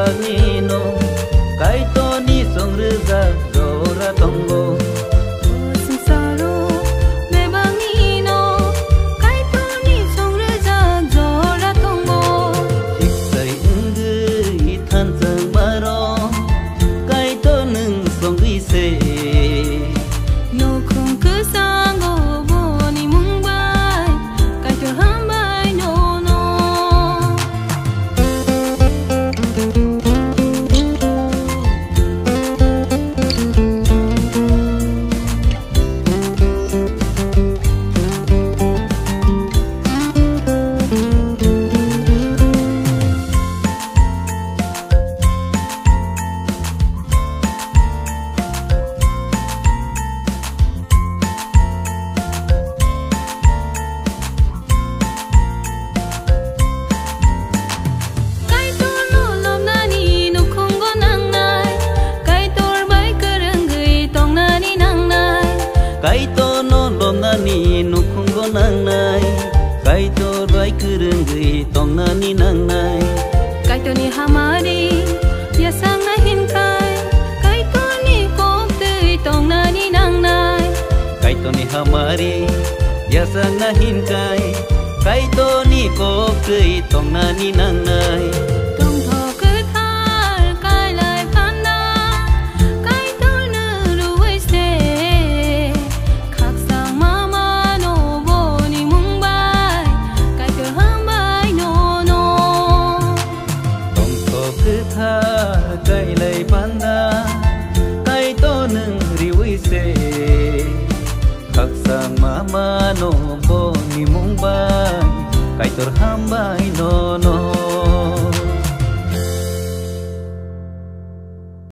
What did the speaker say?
bagino kaito ni songrisa zora tongo sinsaro me bagino kaito ni songrisa zora tongo iksai ungu ithan sang baro kaito nung songrise no khung ku sango boni mumbai kaito hambai no no kaito no lom nani nu khungo nang nai kaito bai kurung gui tong nani nang nai kaito ni hamari ya sang na hin kai kaito ni kop tui tong nani nang nai kaito ni hamari ya sang na hin kai kaito ni kop tui tong nani nang nai tong tho cứ thar kai lai phan na kaito nu ruai se khak sang mama no boni mumbai kaito hambai no no tong tho cứ tha kai lai panda kaito nung riwi se khak sang mama no bo ni mumbai kaito hambai no no